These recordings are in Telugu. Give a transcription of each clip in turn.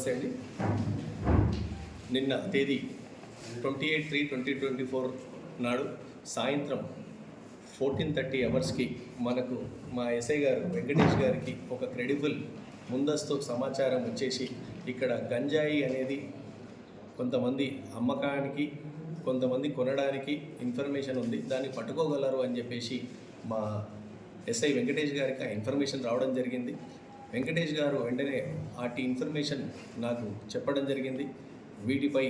నమస్తే అండి. నిన్న తేదీ 28/3/2024 నాడు సాయంత్రం 14:30 అవర్స్కి మనకు మా ఎస్ఐ గారు వెంకటేష్ గారికి ఒక క్రెడిబుల్ ముందస్తు సమాచారం వచ్చేసి ఇక్కడ గంజాయి అనేది కొంతమంది అమ్మకానికి కొంతమంది కొనడానికి ఇన్ఫర్మేషన్ ఉంది, దాన్ని పట్టుకోగలరు అని చెప్పేసి మా ఎస్ఐ వెంకటేష్ గారికి ఆ ఇన్ఫర్మేషన్ రావడం జరిగింది. వెంకటేష్ గారు వెంటనే వాటి ఇన్ఫర్మేషన్ నాకు చెప్పడం జరిగింది. వీటిపై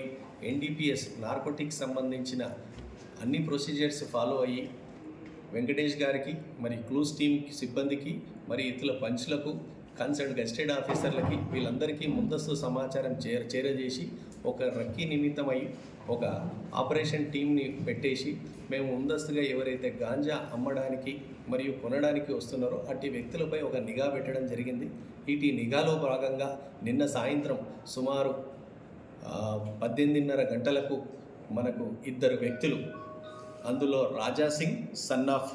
NDPS నార్కోటిక్స్ సంబంధించిన అన్ని ప్రొసీజర్స్ ఫాలో అయ్యి వెంకటేష్ గారికి, మరి క్లూస్ టీమ్ సిబ్బందికి, మరి ఇతర పంచ్లకు, కన్సర్న్ గెస్టెడ్ ఆఫీసర్లకి వీళ్ళందరికీ ముందస్తు సమాచారం చేరజేసి ఒక రక్కీ నిమిత్తమై ఒక ఆపరేషన్ టీమ్ని పెట్టేసి మేము ముందస్తుగా ఎవరైతే గాంజా అమ్మడానికి మరియు కొనడానికి వస్తున్నారో అట్టి వ్యక్తులపై ఒక నిఘా పెట్టడం జరిగింది. ఇటు నిఘాలో భాగంగా నిన్న సాయంత్రం సుమారు 18:30 గంటలకు మనకు ఇద్దరు వ్యక్తులు, అందులో రాజా సింగ్ సన్ ఆఫ్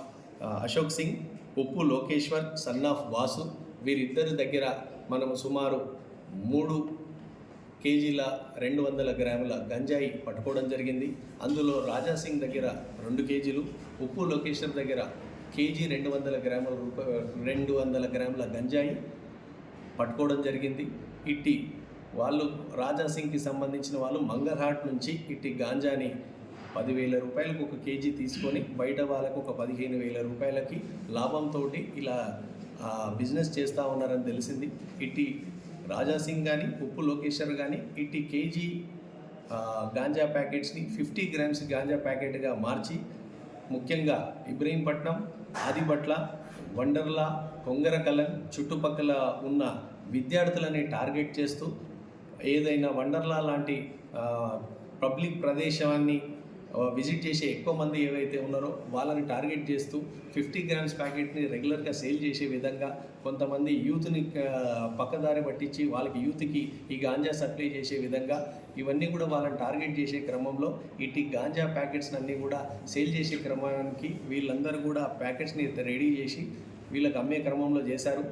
అశోక్ సింగ్, ఉప్పు లోకేశ్వర్ సన్ ఆఫ్ వాసు, వీరిద్దరి దగ్గర మనము సుమారు 3 కేజీల 200 గ్రాముల గంజాయి పట్టుకోవడం జరిగింది. అందులో రాజా సింగ్ దగ్గర 2 కేజీలు, ఉప్పు లోకేశ్వర్ దగ్గర కేజీ 200 గ్రాముల గంజాయి పట్టుకోవడం జరిగింది. ఇట్టి వాళ్ళు రాజా సింగ్కి సంబంధించిన వాళ్ళు మంగళహాట్ నుంచి ఇట్టి గాంజాని 10,000 రూపాయలకు ఒక కేజీ తీసుకొని బయట వాళ్ళకు ఒక 15,000 రూపాయలకి లాభంతో ఇలా బిజినెస్ చేస్తూ ఉన్నారని తెలిసింది. ఇట్టి రాజా సింగ్ కానీ ఉప్పు లోకేశ్వర్ కానీ ఇట్టి కేజీ గాంజా ప్యాకెట్స్ని 50 గ్రామ్స్ గాంజా ప్యాకెట్గా మార్చి ముఖ్యంగా ఇబ్రహీంపట్నం, ఆదిబట్ల, వండర్లా, కొంగరకలన్ చుట్టుపక్కల ఉన్న విద్యార్థులని టార్గెట్ చేస్తూ ఏదైనా వండర్లా లాంటి పబ్లిక్ ప్రదేశాన్ని విజిట్ చేసే ఎక్కువ మంది ఏవైతే ఉన్నారో వాళ్ళని టార్గెట్ చేస్తూ 50 గ్రామ్స్ ప్యాకెట్ని రెగ్యులర్గా సేల్ చేసే విధంగా కొంతమంది యూత్ని పక్కదారి పట్టించి వాళ్ళకి యూత్కి ఈ గాంజా సప్లై చేసే విధంగా ఇవన్నీ కూడా వాళ్ళని టార్గెట్ చేసే క్రమంలో ఇటు గాంజా ప్యాకెట్స్ అన్నీ కూడా సేల్ చేసే క్రమానికి వీళ్ళందరూ కూడా ప్యాకెట్స్ని రెడీ చేసి వీళ్ళకి అమ్మే క్రమంలో చేశారు.